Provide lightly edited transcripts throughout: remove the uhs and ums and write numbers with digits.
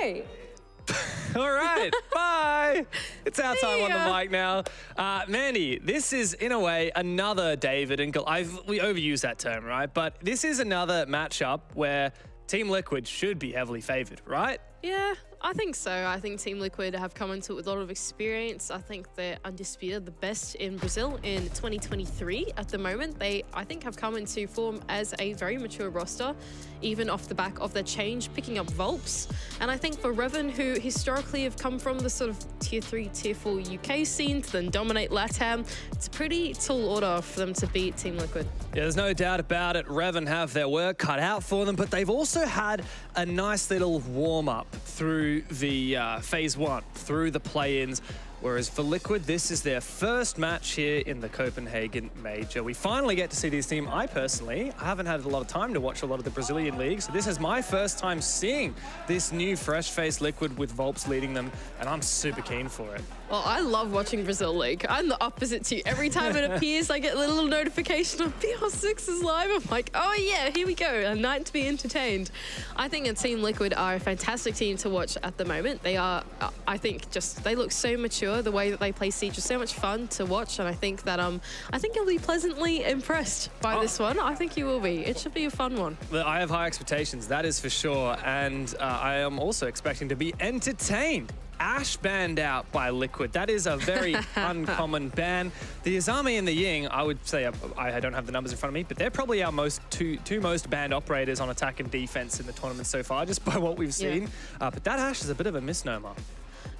great. All right, bye. It's our time on the mic now. Mandy, this is, in a way, another David and Goliath. We overuse that term, right? But this is another matchup where Team Liquid should be heavily favored, right? Yeah, I think so. I think Team Liquid have come into it with a lot of experience. I think they're undisputed the best in Brazil in 2023 at the moment. They, I think, have come into form as a very mature roster, even off the back of their change, picking up Volps. And I think for Reven, who historically have come from the sort of Tier 3, Tier 4 UK scene to then dominate LATAM, it's a pretty tall order for them to beat Team Liquid. Yeah, there's no doubt about it. Reven have their work cut out for them, but they've also had a nice little warm-up through the phase 1, through the play-ins. Whereas for Liquid, this is their first match here in the Copenhagen Major. We finally get to see this team. I haven't had a lot of time to watch a lot of the Brazilian league, so this is my first time seeing this new fresh-faced Liquid with Volps leading them, and I'm super keen for it. Well, I love watching Brazil League. I'm the opposite to you. Every time it appears, I get a little notification of BR6 is live. I'm like, oh yeah, here we go. A night to be entertained. I think Team Liquid are a fantastic team to watch at the moment. They are, I think, they look so mature. The way that they play Siege is so much fun to watch, and I think that I think you'll be pleasantly impressed by this one. I think you will be. It should be a fun one. I have high expectations, that is for sure, and I am also expecting to be entertained. Ashe banned out by Liquid. That is a very uncommon ban. The Azami and the Ying, I would say, I don't have the numbers in front of me, but they're probably our two most banned operators on attack and defense in the tournament so far, just by what we've seen. But that Ashe is a bit of a misnomer.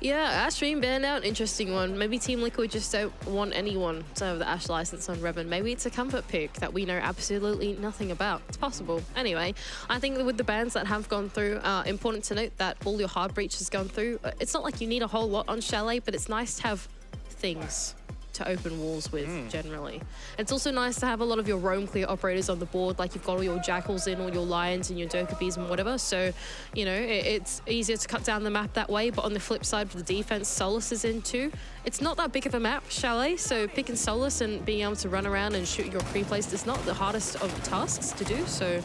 Yeah, Ashe being banned out, interesting one. Maybe Team Liquid just don't want anyone to have the Ashe license on Reven. Maybe it's a comfort pick that we know absolutely nothing about. It's possible. Anyway, I think that with the bans that have gone through, important to note that all your hard breach has gone through. It's not like you need a whole lot on Chalet, but it's nice to have things to open walls with, generally. It's also nice to have a lot of your roam clear operators on the board, like you've got all your Jackals in, all your Lions and your Dokkaebis and whatever, so, you know, it's easier to cut down the map that way, but on the flip side, for the defense, Solus is in too. It's not that big of a map, Chalet, so picking Solus and being able to run around and shoot your pre-plays is not the hardest of tasks to do, so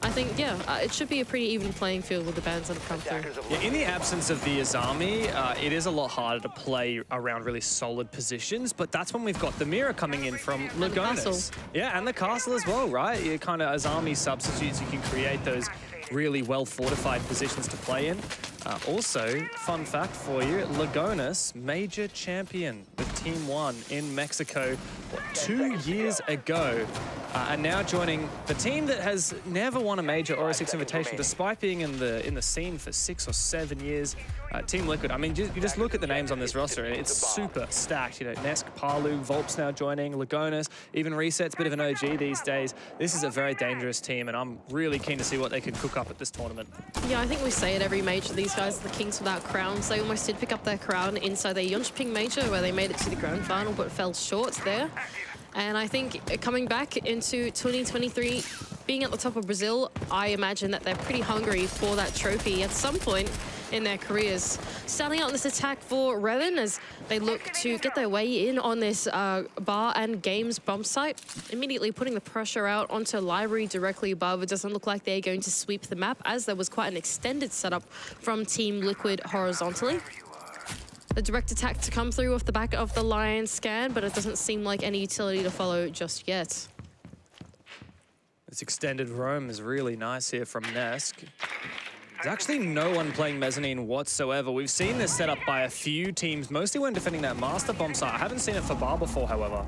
I think, yeah, it should be a pretty even playing field with the bans that have come through. Yeah, in the absence of the Azami, it is a lot harder to play around really solid positions, but that's when we've got the mirror coming in from Lagonis. Yeah, and the castle as well, right? You kind of Azami substitutes, you can create those really well-fortified positions to play in. Also, fun fact for you, Lagonis, major champion with Team 1 in Mexico, 2 years ago, and now joining the team that has never won a major or a 6 invitation, despite being in the scene for 6 or 7 years. Team Liquid, I mean, you just look at the names on this roster, it's super stacked. You know, Nesk, Palu, Volps now joining, Lagonis, even Reset's a bit of an OG these days. This is a very dangerous team, and I'm really keen to see what they can cook up at this tournament. Yeah, I think we say it every major. These guys are the kings without crowns. They almost did pick up their crown inside their Jönköping major, where they made it to the grand final, but fell short there. And I think coming back into 2023, being at the top of Brazil, I imagine that they're pretty hungry for that trophy at some point in their careers. Starting out this attack for Reven as they look to get their way in on this bar and games bomb site, immediately putting the pressure out onto library directly above. It doesn't look like they're going to sweep the map, as there was quite an extended setup from Team Liquid horizontally. The direct attack to come through off the back of the Lion scan, but it doesn't seem like any utility to follow just yet. This extended roam is really nice here from Nesk. There's actually no one playing Mezzanine whatsoever. We've seen this set up by a few teams, mostly when defending that Master Bomb site. I haven't seen it for Bar before, however.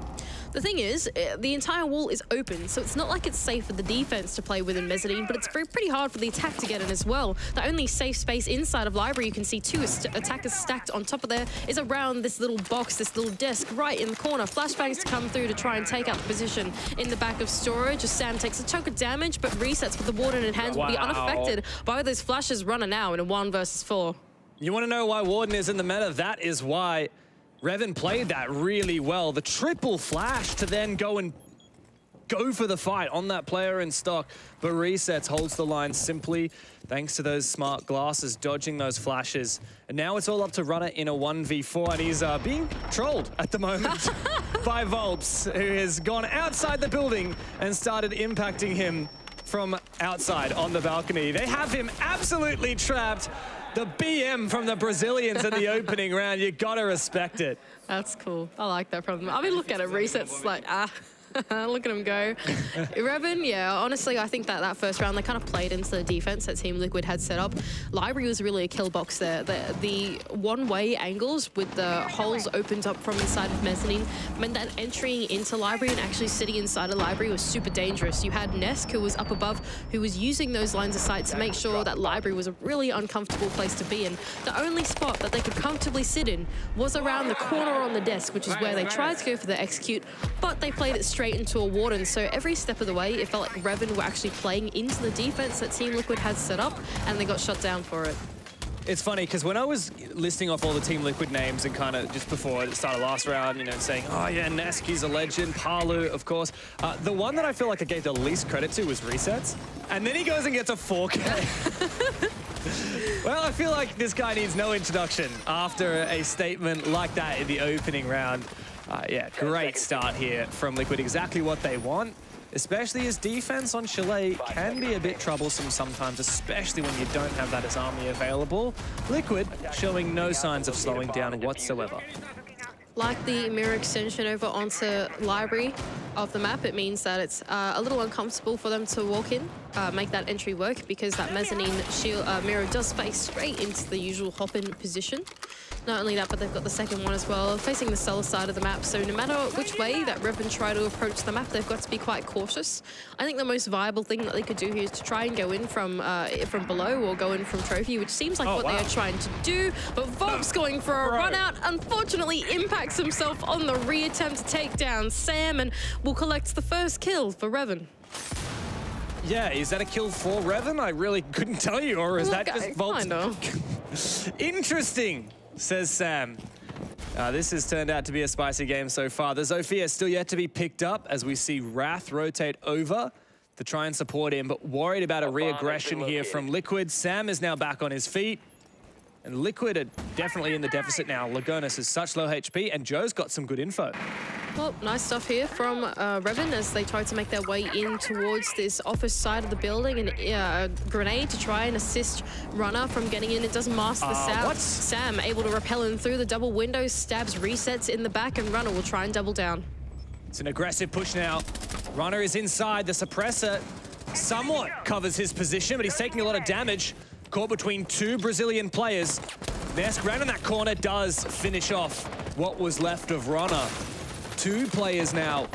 The thing is, the entire wall is open, so it's not like it's safe for the defense to play within Mezzanine, but it's pretty hard for the attack to get in as well. The only safe space inside of Library, you can see 2 attackers stacked on top of there, is around this little box, this little desk right in the corner. Flashbangs to come through to try and take out the position in the back of storage. As Sam takes a chunk of damage, but Resets with the Warden in hand will be unaffected by those flashes running now in a 1 versus 4. You want to know why Warden is in the meta? That is why. Reven played that really well. The triple flash to then go for the fight on that player in stock. But Resets holds the line simply thanks to those smart glasses dodging those flashes. And now it's all up to Runner in a 1v4, and he's being trolled at the moment by Volps, who has gone outside the building and started impacting him from outside on the balcony. They have him absolutely trapped. The BM from the Brazilians in the opening round. You gotta respect it. That's cool. I like that from them. I mean, look at it. Resets like, look at him go. Revan, yeah, honestly, I think that first round, they kind of played into the defense that Team Liquid had set up. Library was really a kill box there. The one-way angles with the holes opened up from inside of Mezzanine meant that entering into Library and actually sitting inside a Library was super dangerous. You had Nesk, who was up above, who was using those lines of sight to make sure that Library was a really uncomfortable place to be in. The only spot that they could comfortably sit in was around the corner on the desk, which is where they tried to go for the execute, but they played it straight into a Warden. So every step of the way, it felt like Revan were actually playing into the defense that Team Liquid had set up, and they got shut down for it. It's funny because when I was listing off all the Team Liquid names and kind of just before the start of last round, you know, saying, oh yeah, Neski's a legend, Palu, of course. The one that I feel like I gave the least credit to was Resets. And then he goes and gets a 4K. Well, I feel like this guy needs no introduction after a statement like that in the opening round. Yeah, great start here from Liquid. Exactly what they want, especially as defense on Chalet can be a bit troublesome sometimes, especially when you don't have that as army available. Liquid showing no signs of slowing down whatsoever. Like the mirror extension over onto Library of the map, it means that it's a little uncomfortable for them to walk in, make that entry work, because that mezzanine shield mirror does face straight into the usual hop-in position. Not only that, but they've got the second one as well, facing the cellar side of the map. So no matter which way that Revan try to approach the map, they've got to be quite cautious. I think the most viable thing that they could do here is to try and go in from below or go in from Trophy, which seems like what they are trying to do. But Volp's going for a run out, unfortunately impacts himself on the re-attempt to take down Sam, and will collect the first kill for Revan. Yeah, is that a kill for Revan? I really couldn't tell you, or is that just Volp's? Interesting, says Sam. This has turned out to be a spicy game so far. The Zofia still yet to be picked up as we see Wrath rotate over to try and support him, but worried about a re-aggression here from Liquid. Sam is now back on his feet, and Liquid are definitely in the deficit now. Lagonis is such low HP, and Joe's got some good info. Well, nice stuff here from Revan as they try to make their way in towards this office side of the building, and a grenade to try and assist Runner from getting in. It does mask the Sam. Sam able to repel him through the double window, stabs Resets in the back, and Runner will try and double down. It's an aggressive push now. Runner is inside. The suppressor somewhat covers his position, but he's taking a lot of damage. Caught between two Brazilian players. Nesk round in that corner does finish off what was left of Runner. Two players now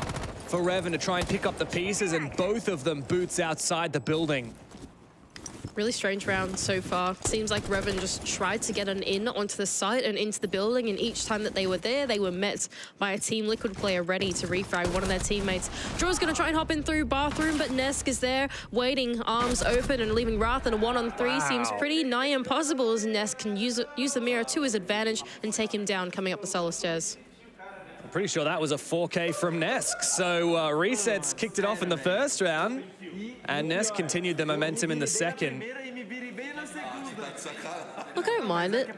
for Revan to try and pick up the pieces, and both of them boots outside the building. Really strange round so far. Seems like Revan just tried to get an in onto the site and into the building, and each time that they were there, they were met by a Team Liquid player ready to refrag one of their teammates. Draw's gonna try and hop in through bathroom, but Nesk is there, waiting, arms open, and leaving Wrath in a 1-on-3 seems pretty nigh impossible, as Nesk can use the mirror to his advantage and take him down coming up the cellar stairs. I'm pretty sure that was a 4K from Nesk. So Resets kicked it off in the first round, and Nesk continued the momentum in the second. Look, I don't mind it.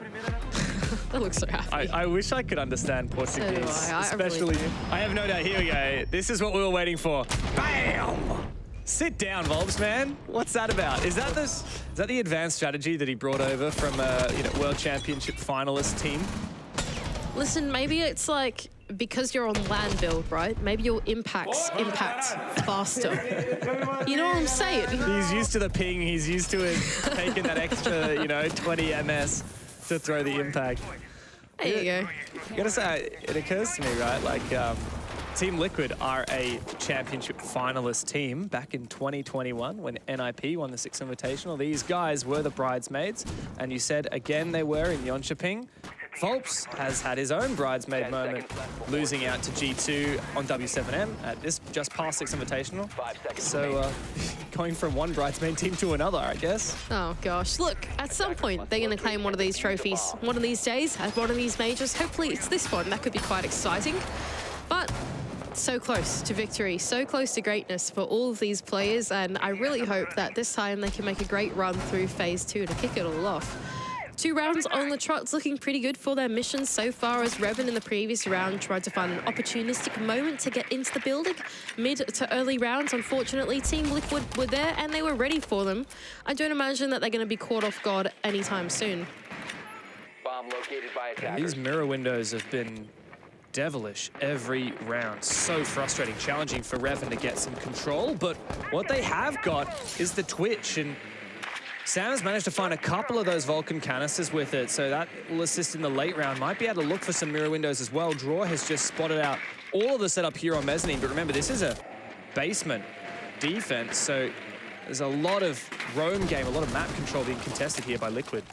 That looks so happy. I wish I could understand Portuguese, so do I. especially. I have no doubt. Here we go. This is what we were waiting for. Bam! Sit down, Volps, man. What's that about? Is that the advanced strategy that he brought over from World Championship finalist team? Listen, maybe it's like, because you're on land build, right? Maybe your impact faster. You know what I'm saying? He's used to the ping. He's used to it taking that extra, 20 MS to throw the impact. There you go. I gotta say, it occurs to me, right? Like, Team Liquid are a championship finalist team back in 2021 when NIP won the 6th Invitational. These guys were the bridesmaids, and you said again they were in Jönköping. Volps has had his own bridesmaid moment, losing out to G2 on W7M at this just past 6th Invitational. So going from one bridesmaid team to another, I guess. Oh gosh, look, at some point they're going to claim one of these trophies. One of these days, at one of these majors. Hopefully it's this one. That could be quite exciting. But so close to victory, so close to greatness for all of these players, and I really hope that this time they can make a great run through phase 2 to kick it all off. 2 rounds on the trot. It's looking pretty good for their mission so far, as Revan in the previous round tried to find an opportunistic moment to get into the building. Mid to early rounds, unfortunately, Team Liquid were there and they were ready for them. I don't imagine that they're going to be caught off guard anytime soon. Bomb located by attackers. These mirror windows have been devilish every round. So frustrating, challenging for Revan to get some control, but what they have got is the twitch, and Sam has managed to find a couple of those Vulcan canisters with it, so that will assist in the late round. Might be able to look for some mirror windows as well. Draw has just spotted out all of the setup here on Mezzanine, but remember, this is a basement defense, so there's a lot of roam game, a lot of map control being contested here by Liquid.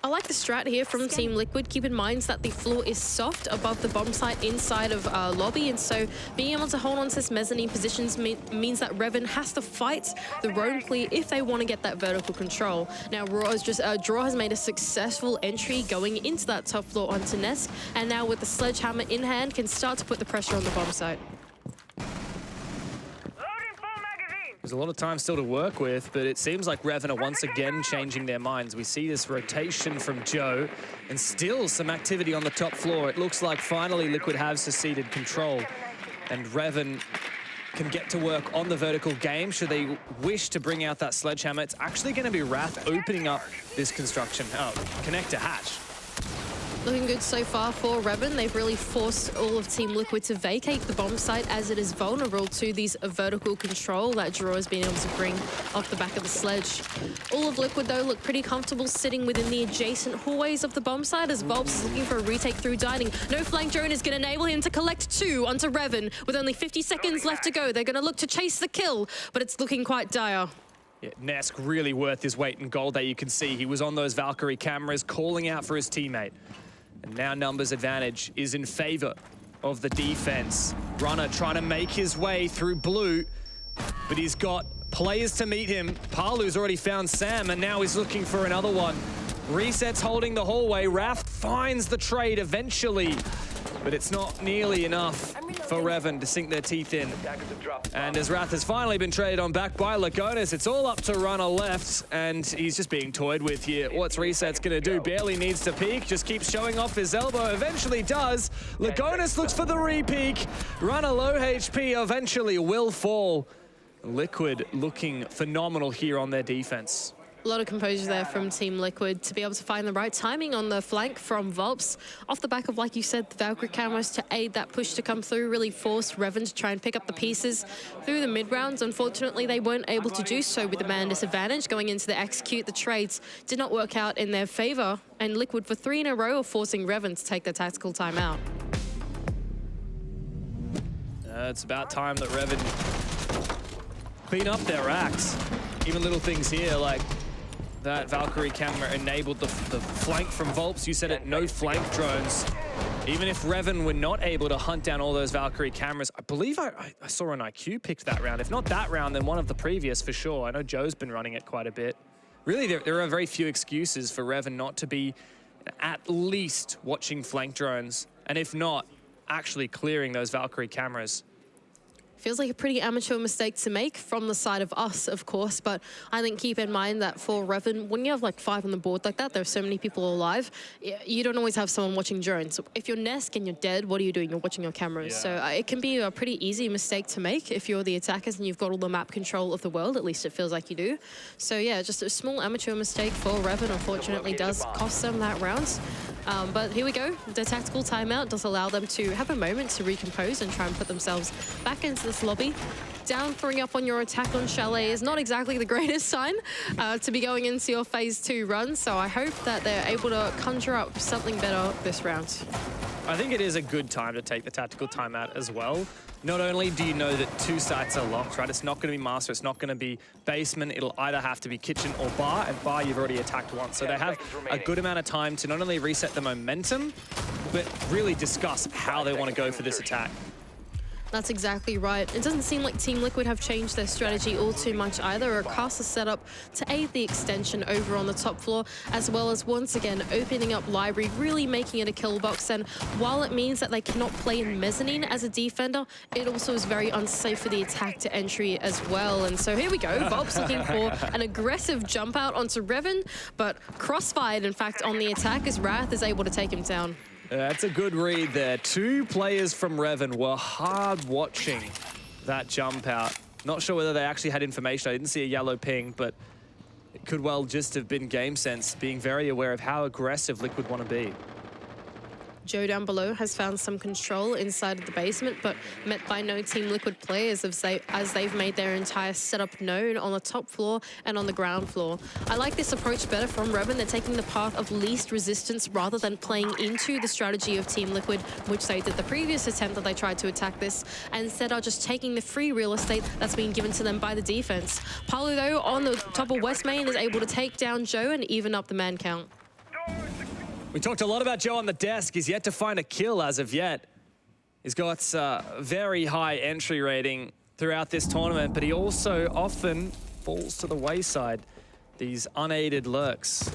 I like the strat here from Team Liquid. Keep in mind that the floor is soft above the bomb site inside of lobby, and so being able to hold on to this mezzanine positions means that Revan has to fight the roam clear if they want to get that vertical control. Now, Draw has made a successful entry going into that top floor onto Nesk, and now with the sledgehammer in hand can start to put the pressure on the bomb site. There's a lot of time still to work with, but it seems like Revan are once again changing their minds. We see this rotation from Joe, and still some activity on the top floor. It looks like finally Liquid have seceded control, and Revan can get to work on the vertical game should they wish to bring out that sledgehammer. It's actually going to be Wrath opening up this construction. Oh, connector hatch. Looking good so far for Revan. They've really forced all of Team Liquid to vacate the bomb site, as it is vulnerable to these vertical control that Draw has been able to bring off the back of the sledge. All of Liquid, though, look pretty comfortable sitting within the adjacent hallways of the bomb site, as Volps is looking for a retake through dining. No flank drone is going to enable him to collect 2 onto Revan. With only 50 seconds left to go, they're going to look to chase the kill, but it's looking quite dire. Yeah, Nesk really worth his weight in gold there. You can see he was on those Valkyrie cameras calling out for his teammate. And now numbers advantage is in favor of the defense. Runner trying to make his way through blue, but he's got players to meet him. Palu's already found Sam, and now he's looking for another one. Reset's holding the hallway. Wrath finds the trade eventually, but it's not nearly enough for Revan to sink their teeth in. And as Wrath has finally been traded on back by Lagonis, it's all up to Runner left, and he's just being toyed with here. What's Reset's gonna do? Barely needs to peek, just keeps showing off his elbow, eventually does. Lagonis looks for the re-peek. Runner low HP eventually will fall. Liquid looking phenomenal here on their defense. A lot of composure there from Team Liquid to be able to find the right timing on the flank from Volps. Off the back of, like you said, the Valkyrie cameras to aid that push to come through, really forced Revan to try and pick up the pieces through the mid-rounds. Unfortunately, they weren't able to do so with the man disadvantage going into the execute. The trades did not work out in their favor, and Liquid for 3 in a row are forcing Revan to take their tactical timeout. It's about time that Revan clean up their acts. Even little things here like that Valkyrie camera enabled the flank from Volps. You said it, no flank drones. Even if Revan were not able to hunt down all those Valkyrie cameras, I believe I saw an IQ picked that round. If not that round, then one of the previous for sure. I know Joe's been running it quite a bit. Really, there are very few excuses for Revan not to be at least watching flank drones, and if not, actually clearing those Valkyrie cameras. Feels like a pretty amateur mistake to make from the side of us, of course, but I think keep in mind that for Revan, when you have like 5 on the board like that, there's so many people alive, you don't always have someone watching drones. So if you're Nesk and you're dead, what are you doing? You're watching your cameras. Yeah. So it can be a pretty easy mistake to make if you're the attackers and you've got all the map control of the world, at least it feels like you do. So yeah, just a small amateur mistake for Revan, unfortunately, does cost them that round. But here we go. The tactical timeout does allow them to have a moment to recompose and try and put themselves back into this lobby. Down 3 up on your attack on Chalet is not exactly the greatest sign to be going into your phase 2 run. So I hope that they're able to conjure up something better this round. I think it is a good time to take the tactical timeout as well. Not only do you know that 2 sites are locked, right? It's not going to be master, it's not going to be basement. It'll either have to be kitchen or bar, and bar you've already attacked once. So they have a good amount of time to not only reset the momentum, but really discuss how they want to go for this attack. That's exactly right. It doesn't seem like Team Liquid have changed their strategy all too much either. A castle set up to aid the extension over on the top floor, as well as once again opening up library, really making it a kill box. And while it means that they cannot play in mezzanine as a defender, it also is very unsafe for the attack to entry as well. And so here we go. Bob's looking for an aggressive jump out onto Revan, but crossfired in fact on the attack as Wrath is able to take him down. That's a good read there. 2 players from Revan were hard watching that jump out. Not sure whether they actually had information. I didn't see a yellow ping, but it could well just have been game sense, being very aware of how aggressive Liquid want to be. Joe down below has found some control inside of the basement, but met by no Team Liquid players as they've made their entire setup known on the top floor and on the ground floor. I like this approach better from Revan. They're taking the path of least resistance rather than playing into the strategy of Team Liquid, which they did the previous attempt that they tried to attack this, and instead are just taking the free real estate that's been given to them by the defense. Palu, though, on the top of West Main is able to take down Joe and even up the man count. We talked a lot about Joe on the desk. He's yet to find a kill as of yet. He's got very high entry rating throughout this tournament, but he also often falls to the wayside. These unaided lurks,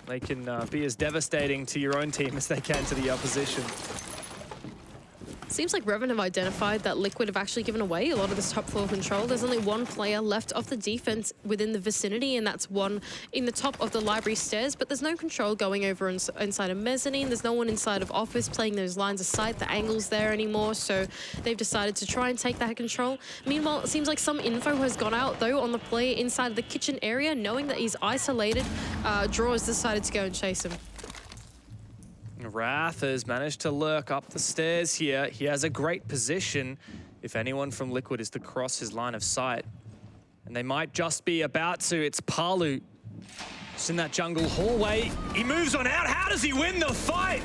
they can be as devastating to your own team as they can to the opposition. Seems like Revan have identified that Liquid have actually given away a lot of this top floor control. There's only one player left of the defense within the vicinity, and that's one in the top of the library stairs, but there's no control going over inside of mezzanine. There's no one inside of office playing those lines of sight, the angles there anymore, so they've decided to try and take that control. Meanwhile, it seems like some info has gone out, though, on the player inside of the kitchen area, knowing that he's isolated. Draw has decided to go and chase him. Wrath has managed to lurk up the stairs here. He has a great position if anyone from Liquid is to cross his line of sight. And they might just be about to. It's Palu. Just in that jungle hallway. He moves on out. How does he win the fight?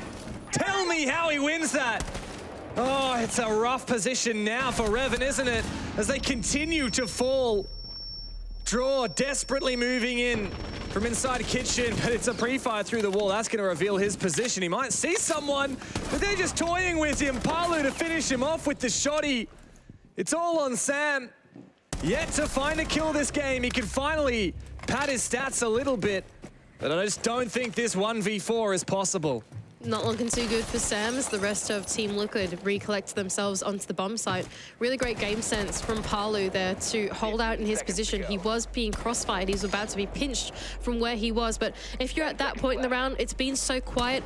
Tell me how he wins that. Oh, it's a rough position now for Revan, isn't it? As they continue to fall. Draw desperately moving in from inside a kitchen, but it's a pre-fire through the wall. That's going to reveal his position. He might see someone, but they're just toying with him. Palu to finish him off with the shotty. It's all on Sam. Yet to find a kill this game. He can finally pad his stats a little bit, but I just don't think this 1v4 is possible. Not looking too good for Sam as the rest of Team Liquid recollect themselves onto the bomb site. Really great game sense from Palu there to hold out in his position. He was being crossfired. He's about to be pinched from where he was. But if you're at that point in the round, it's been so quiet.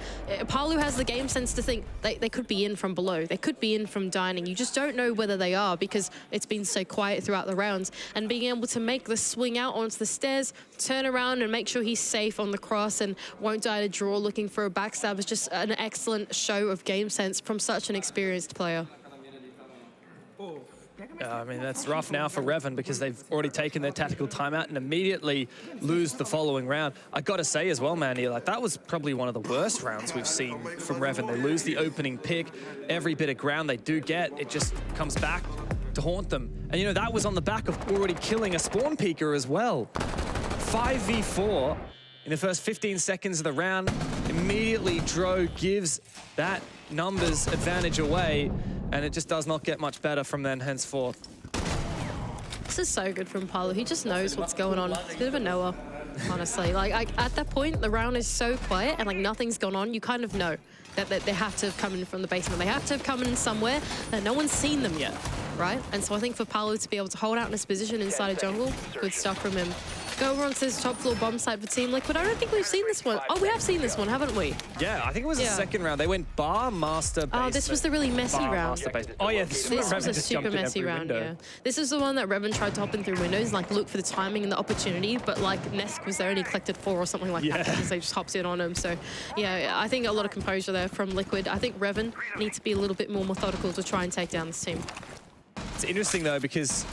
Palu has the game sense to think they could be in from below. They could be in from dining. You just don't know whether they are because it's been so quiet throughout the rounds. And being able to make the swing out onto the stairs, turn around and make sure he's safe on the cross and won't die to draw looking for a backstab is just an excellent show of game sense from such an experienced player. I mean, that's rough now for Revan because they've already taken their tactical timeout and immediately lose the following round. I got to say as well, Mandy, like that was probably one of the worst rounds we've seen from Revan. They lose the opening pick. Every bit of ground they do get, it just comes back to haunt them. And, you know, that was on the back of already killing a spawn peeker as well. 5v4 in the first 15 seconds of the round. Immediately, Dro gives that numbers advantage away, and it just does not get much better from then henceforth. This is so good from Palu. He just knows what's going on. It's a bit of a knower, honestly. Like at that point, the round is so quiet and like nothing's gone on. You kind of know that they have to have come in from the basement. They have to have come in somewhere that no one's seen them yet, right? And so I think for Palu to be able to hold out in his position inside a jungle, good stuff from him. Go over onto this top floor bomb site for Team Liquid. I don't think we've seen this one. Oh, we have seen this one, haven't we? Yeah, I think it was the second round. They went bar, master, basement. Oh, this was the really messy round. Oh, yeah, this was a super messy round, yeah. This is the one that Revan tried to hop in through windows, like look for the timing and the opportunity, but like Nesk was there and he collected 4 or something like that because they just hopped in on him. So, yeah, I think a lot of composure there from Liquid. I think Revan needs to be a little bit more methodical to try and take down this team. It's interesting, though, because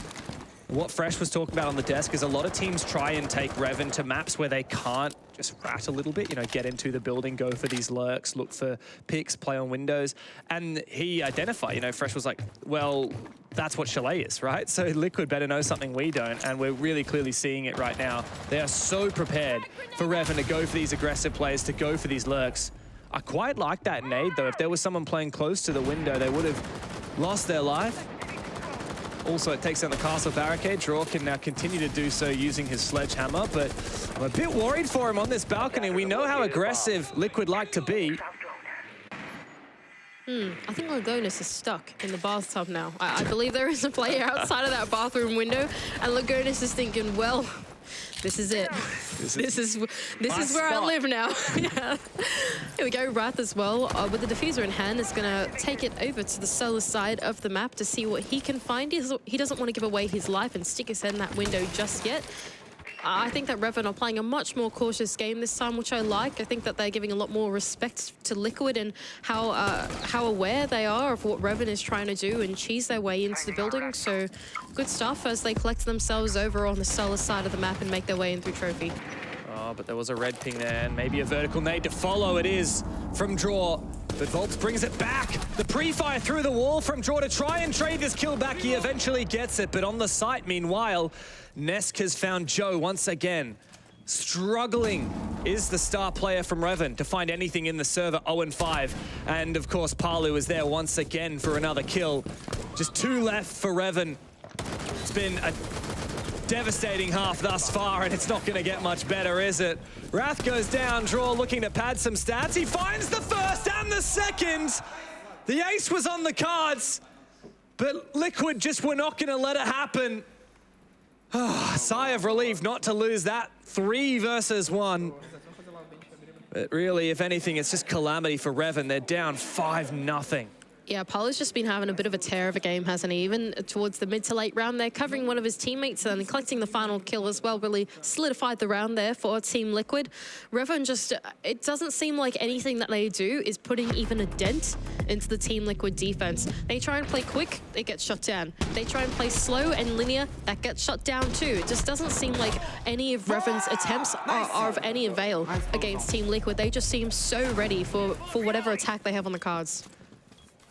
what Fresh was talking about on the desk is a lot of teams try and take Revan to maps where they can't just rat a little bit, you know, get into the building, go for these lurks, look for picks, play on windows. And he identified, you know, Fresh was like, well, that's what Chalet is, right? So Liquid better know something we don't, and we're really clearly seeing it right now. They are so prepared for Revan to go for these aggressive plays, to go for these lurks. I quite like that nade, though. If there was someone playing close to the window, they would have lost their life. Also, it takes down the castle barricade. Draw can now continue to do so using his sledgehammer, but I'm a bit worried for him on this balcony. We know how aggressive Liquid like to be. I think Lagonis is stuck in the bathtub now. I believe there is a player outside of that bathroom window, and Lagonis is thinking, well, this is it. This is where I live now. Yeah. Here we go, Wrath as well. With the diffuser in hand, is going to take it over to the solar side of the map to see what he can find. He doesn't want to give away his life and stick his head in that window just yet. I think that Revan are playing a much more cautious game this time, which I like. I think that they're giving a lot more respect to Liquid and how aware they are of what Revan is trying to do and cheese their way into the building. So good stuff as they collect themselves over on the solar side of the map and make their way in through Trophy. Oh, but there was a red ping there, and maybe a vertical nade to follow. It is from Draw, but Volps brings it back. The pre-fire through the wall from Draw to try and trade this kill back. He eventually gets it, but on the site, meanwhile, Nesk has found Joe once again. Struggling is the star player from Revan to find anything in the server, 0-5. And of course, Palu is there once again for another kill. Just 2 left for Revan. It's been a devastating half thus far, and it's not going to get much better, is it? Wrath goes down, Draw looking to pad some stats. He finds the first and the second. The ace was on the cards, but Liquid just were not going to let it happen. Sigh of relief not to lose that 3 versus 1. But really, if anything, it's just calamity for Revan. They're down 5-0. Yeah, Palu's just been having a bit of a tear of a game, hasn't he? Even towards the mid to late round, they're covering one of his teammates and collecting the final kill as well. Really solidified the round there for Team Liquid. Revan just, it doesn't seem like anything that they do is putting even a dent into the Team Liquid defense. They try and play quick, they get shut down. They try and play slow and linear, that gets shut down too. It just doesn't seem like any of Revan's attempts are of any avail against Team Liquid. They just seem so ready for whatever attack they have on the cards.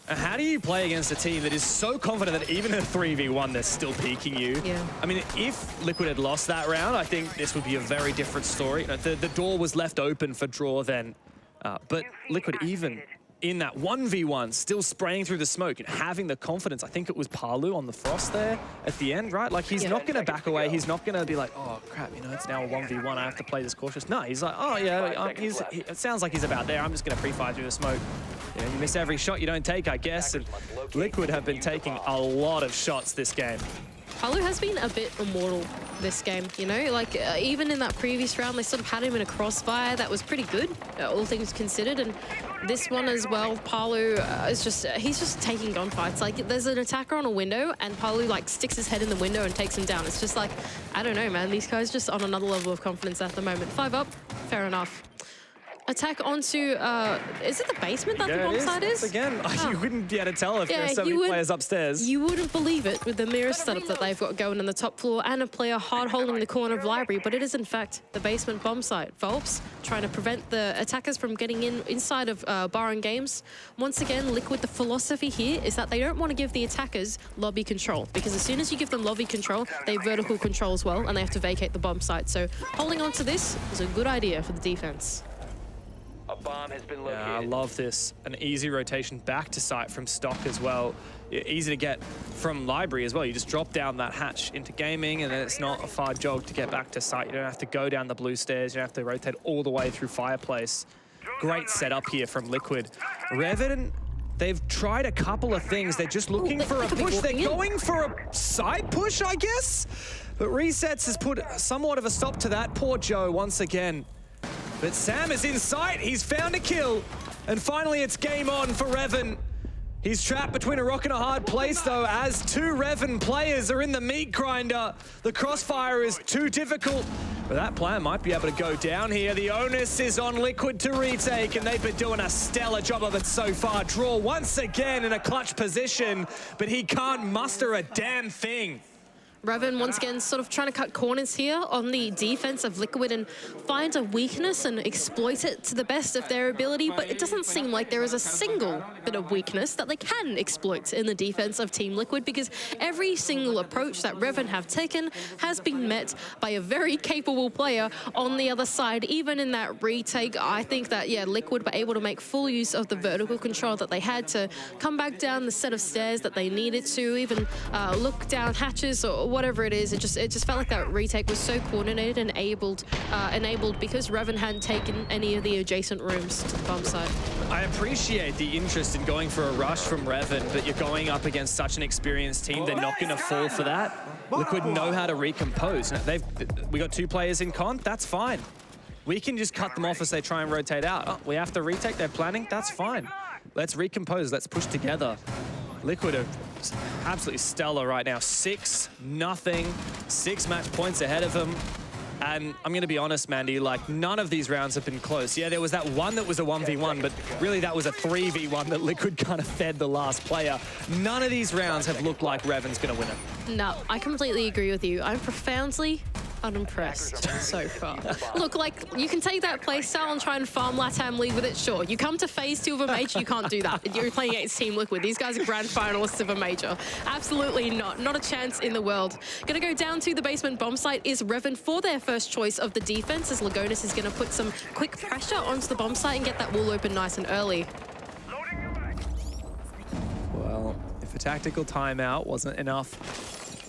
How do you play against a team that is so confident that even in a 3v1, they're still peeking you? Yeah. I mean, if Liquid had lost that round, I think this would be a very different story. You know, the door was left open for Draw then. But Liquid, even in that 1v1, still spraying through the smoke and having the confidence. I think it was Palu on the Frost there at the end, right? Like, he's not going to back away. He's not going to be like, oh, crap, you know, it's now a 1v1. I have to play this cautious. No, he's like, oh, yeah, it sounds like he's about there. I'm just going to pre-fire through the smoke. You know, you miss every shot you don't take, I guess. And Liquid have been taking a lot of shots this game. Palu has been a bit immortal this game, you know? Like, even in that previous round, they sort of had him in a crossfire that was pretty good, all things considered. And this one as well, Palu is just, he's just taking gunfights. Like, there's an attacker on a window, and Palu, like, sticks his head in the window and takes him down. It's just like, I don't know, man. These guys just on another level of confidence at the moment. 5 up, fair enough. Attack onto, is it the basement that the bomb site is? Again, you wouldn't be able to tell if there's so many players upstairs. You wouldn't believe it with the mirror setup that they've got going on the top floor and a player hard holding the corner of library, but it is in fact the basement bomb site. Volps trying to prevent the attackers from getting inside of Baron Games. Once again, Liquid, the philosophy here is that they don't want to give the attackers lobby control, because as soon as you give them lobby control, they vertical control as well, and they have to vacate the bomb site. So holding on to this is a good idea for the defense. A bomb has been located. Yeah, I love this. An easy rotation back to site from stock as well. Easy to get from library as well. You just drop down that hatch into gaming, and then it's not a far jog to get back to site. You don't have to go down the blue stairs. You don't have to rotate all the way through fireplace. Great setup here from Liquid. Reven, they've tried a couple of things. They're just looking for a push. They're going for a side push, I guess. But Resets has put somewhat of a stop to that. Poor Joe once again. But Sam is in sight, he's found a kill, and finally it's game on for Revan. He's trapped between a rock and a hard place though, as 2 Revan players are in the meat grinder. The crossfire is too difficult, but that plan might be able to go down here. The onus is on Liquid to retake, and they've been doing a stellar job of it so far. Draw once again in a clutch position, but he can't muster a damn thing. Revan once again sort of trying to cut corners here on the defense of Liquid and find a weakness and exploit it to the best of their ability, but it doesn't seem like there is a single bit of weakness that they can exploit in the defense of Team Liquid, because every single approach that Revan have taken has been met by a very capable player on the other side. Even in that retake, I think that, yeah, Liquid were able to make full use of the vertical control that they had to come back down the set of stairs that they needed to, even look down hatches or whatever it is. It just felt like that retake was so coordinated and enabled because Revan hadn't taken any of the adjacent rooms to the bomb site. I appreciate the interest in going for a rush from Revan, but you're going up against such an experienced team, they're not going to fall for that. Liquid know how to recompose. Now, we got 2 players in con, that's fine. We can just cut them off as they try and rotate out. Oh, we have to retake, they're planning, that's fine. Let's recompose, let's push together. Liquid are absolutely stellar right now. 6-0, 6 match points ahead of them. And I'm going to be honest, Mandy, like, none of these rounds have been close. Yeah, there was that one that was a 1v1, but really that was a 3v1 that Liquid kind of fed the last player. None of these rounds have looked like Revan's going to win it. No, I completely agree with you. I'm profoundly unimpressed so far. Look, like, you can take that playstyle and try and farm LATAM League with it, sure. You come to phase 2 of a major, you can't do that. You're playing against Team Liquid. These guys are grand finalists of a major. Absolutely not. Not a chance in the world. Gonna go down to the basement bomb site is Revan for their first choice of the defense, as Lagonis is gonna put some quick pressure onto the bomb site and get that wall open nice and early. Well, if a tactical timeout wasn't enough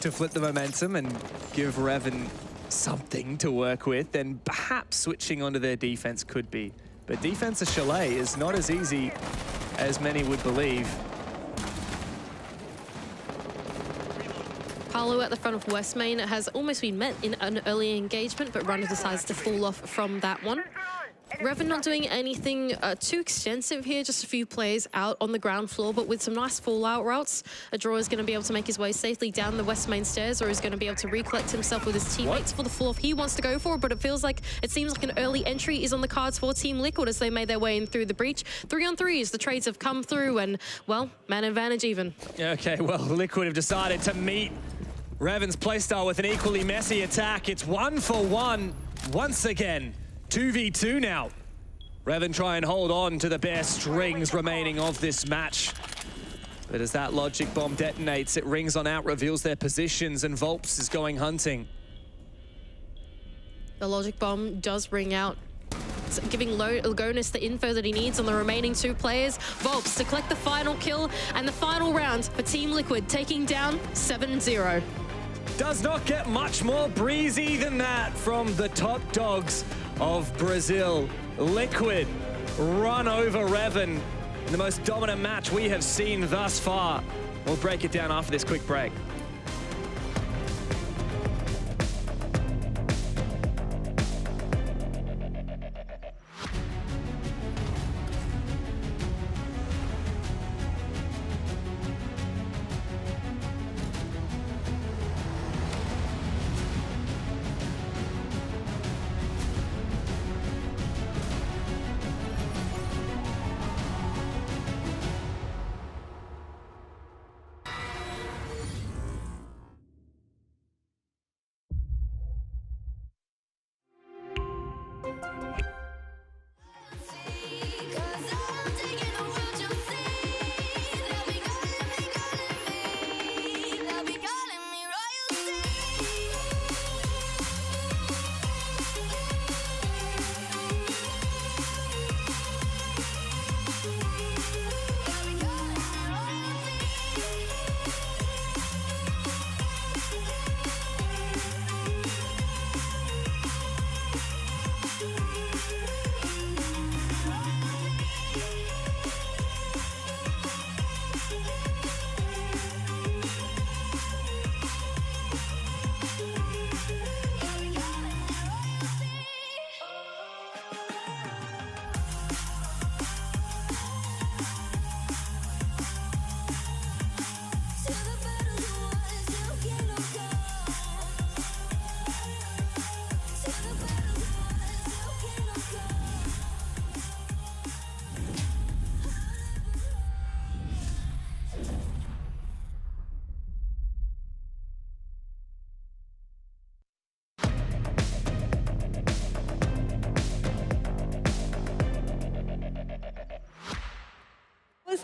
to flip the momentum and give Revan something to work with, then perhaps switching onto their defense could be. But defense of Chalet is not as easy as many would believe. Paolo at the front of West Main has almost been met in an early engagement, but Runner decides to fall off from that one. Revan not doing anything too extensive here, just a few players out on the ground floor, but with some nice fallout routes. A draw is going to be able to make his way safely down the West Main stairs, or is going to be able to recollect himself with his teammates for the fall off he wants to go for, but it seems like an early entry is on the cards for Team Liquid as they made their way in through the breach. 3-on-3s, the trades have come through, and, well, man advantage even. Okay, well, Liquid have decided to meet Revan's playstyle with an equally messy attack. It's 1-for-1 once again. 2v2 now. Revan try and hold on to the bare strings remaining of this match. But as that logic bomb detonates, it rings on out, reveals their positions, and Volps is going hunting. The logic bomb does ring out, giving Lagonis the info that he needs on the remaining 2 players. Volps to collect the final kill and the final round for Team Liquid, taking down 7-0. Does not get much more breezy than that from the top dogs of Brazil. Liquid run over Revan in the most dominant match we have seen thus far. We'll break it down after this quick break.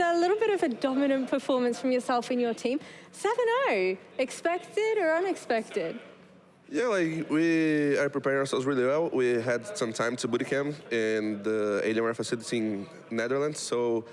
a little bit of a dominant performance from yourself and your team. 7-0, expected or unexpected? Yeah, like we are preparing ourselves really well. We had some time to bootcamp in the Alienware facility in Netherlands, so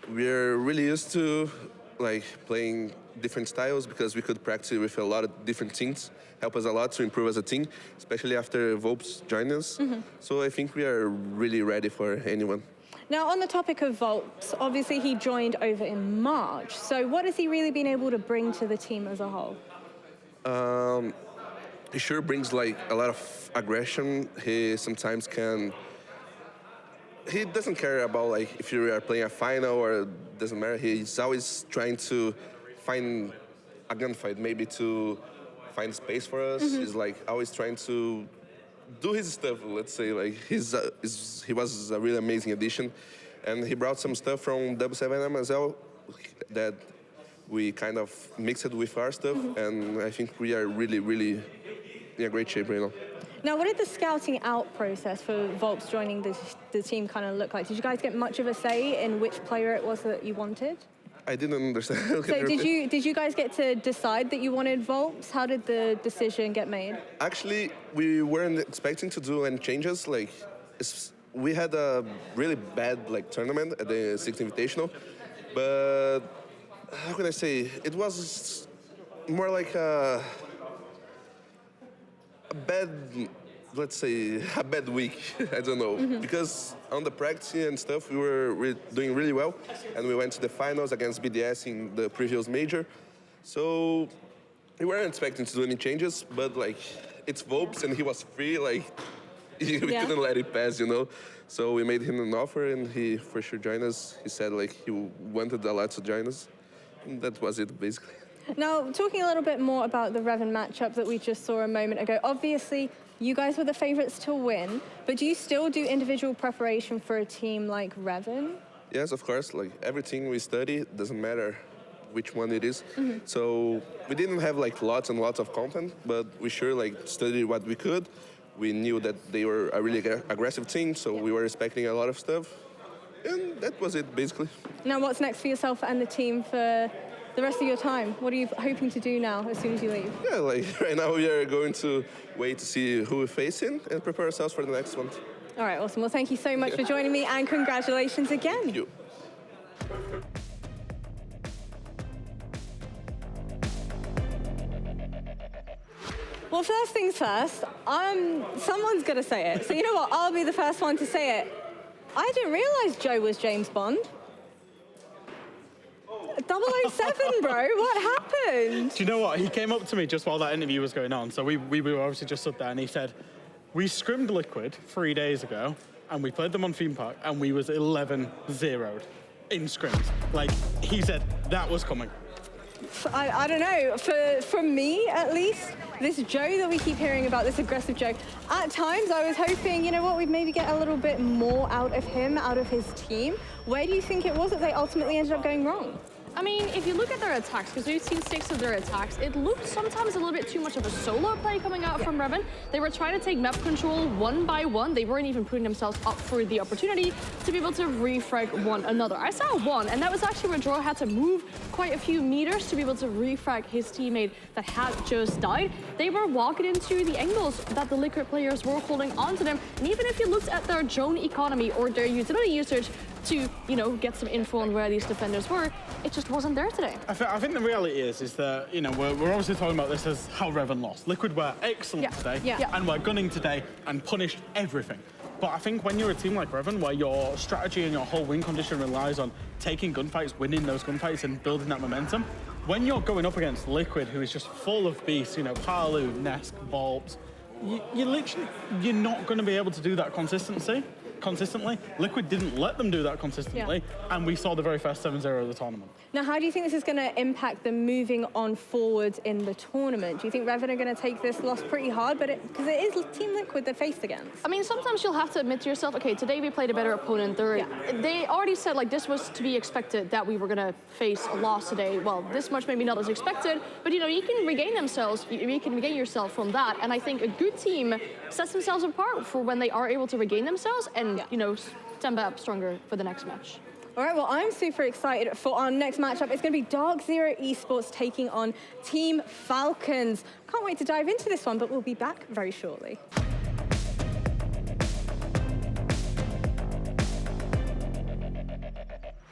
we're really used to like playing different styles because we could practice with a lot of different teams. Help us a lot to improve as a team, especially after Volps joined us. So I think we are really ready for anyone. Now, on the topic of Volps, obviously he joined over in March. So what has he really been able to bring to the team as a whole? He sure brings like a lot of aggression. He sometimes can. He doesn't care about like if you are playing a final or doesn't matter. He's always trying to find a gunfight, maybe to find space for us. He's like always trying to do his stuff. Let's say like he was a really amazing addition, and he brought some stuff from W7M as well that we kind of mixed it with our stuff, and I think we are really in a great shape right now. Now, what did the scouting out process for Volps joining the team kind of look like? Did you guys get much of a say in which player it was that you wanted? I didn't understand. So did you guys get to decide that you wanted Volps? How did the decision get made? Actually, we weren't expecting to do any changes. Like, we had a really bad like tournament at the Sixth Invitational, but how can I say? It was more like a bad, let's say, a bad week. I don't know. Because on the practice and stuff, we were doing really well. And we went to the finals against BDS in the previous major. So we weren't expecting to do any changes, but like, it's Volps and he was free, like, we couldn't let it pass, you know? So we made him an offer and he for sure joined us. He said like he wanted a lot to join us. And that was it, basically. Now, talking a little bit more about the Revan matchup that we just saw a moment ago, obviously you guys were the favorites to win, but do you still do individual preparation for a team like Revan? Yes, of course. Like everything we study, doesn't matter which one it is. So we didn't have like lots and lots of content, but we sure like studied what we could. We knew that they were a really aggressive team, so we were expecting a lot of stuff. And that was it, basically. Now, what's next for yourself and the team for the rest of your time? What are you hoping to do now as soon as you leave? Yeah, like right now we are going to wait to see who we're facing and prepare ourselves for the next one. All right, awesome. Well, thank you so much for joining me and congratulations again. Thank you. Well, first things first, someone's got to say it. So you know what? I'll be the first one to say it. I didn't realize Joe was James Bond. 007, bro, what happened? Do you know what? He came up to me just while that interview was going on. So we were obviously just stood there and he said, we scrimmed Liquid 3 days ago and we played them on Theme Park and we was 11-0'd in scrims. Like, he said that was coming. I don't know, for me at least, this Joe that we keep hearing about, this aggressive Joe, at times I was hoping, you know what, we'd maybe get a little bit more out of him, out of his team. Where do you think it was that they ultimately ended up going wrong? I mean, if you look at their attacks, because we've seen 6 of their attacks, it looked sometimes a little bit too much of a solo play coming out from Revan. They were trying to take map control one by one. They weren't even putting themselves up for the opportunity to be able to refrag one another. I saw one, and that was actually where Draw had to move quite a few meters to be able to refrag his teammate that had just died. They were walking into the angles that the Liquid players were holding onto them. And even if you looked at their drone economy or their utility usage to, you know, get some info on where these defenders were, it just wasn't there today. I think the reality is that, you know, we're obviously talking about this as how Revan lost. Liquid were excellent today, and we're gunning today and punished everything. But I think when you're a team like Revan, where your strategy and your whole win condition relies on taking gunfights, winning those gunfights, and building that momentum, when you're going up against Liquid, who is just full of beasts, you know, Palu, Nesk, Volps, you're not going to be able to do that consistently. Liquid didn't let them do that consistently, and we saw the very first 7-0 of the tournament. Now, how do you think this is going to impact them moving on forward in the tournament? Do you think Revan are going to take this loss pretty hard? But because it is Team Liquid they're faced against. I mean, sometimes you'll have to admit to yourself, okay, today we played a better opponent. They already said, like, this was to be expected that we were going to face a loss today. Well, this much maybe not as expected, but, you know, you can regain themselves. You can regain yourself from that. And I think a good team sets themselves apart for when they are able to regain themselves and, you know, stand up stronger for the next match. All right, well, I'm super excited for our next matchup. It's going to be Dark Zero Esports taking on Team Falcons. Can't wait to dive into this one, but we'll be back very shortly.